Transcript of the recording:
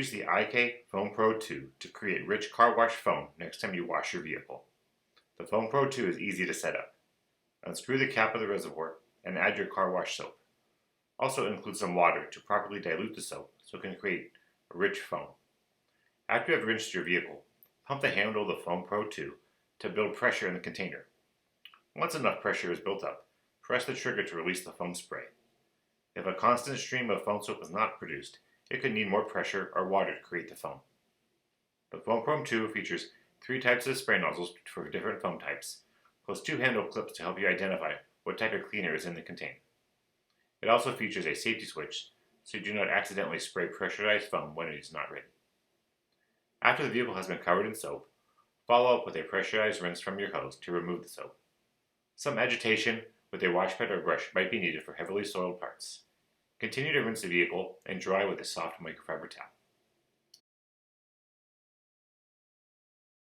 Use the IK Foam Pro 2 to create rich car wash foam next time you wash your vehicle. The Foam Pro 2 is easy to set up. Unscrew the cap of the reservoir and add your car wash soap. Also include some water to properly dilute the soap so it can create a rich foam. After you have rinsed your vehicle, pump the handle of the Foam Pro 2 to build pressure in the container. Once enough pressure is built up, press the trigger to release the foam spray. If a constant stream of foam soap is not produced, it could need more pressure or water to create the foam. The Foam Pro 2 features 3 types of spray nozzles for different foam types, plus 2 handle clips to help you identify what type of cleaner is in the container. It also features a safety switch so you do not accidentally spray pressurized foam when it is not ready. After the vehicle has been covered in soap, follow up with a pressurized rinse from your hose to remove the soap. Some agitation with a wash pad or brush might be needed for heavily soiled parts. Continue to rinse the vehicle and dry with a soft microfiber towel.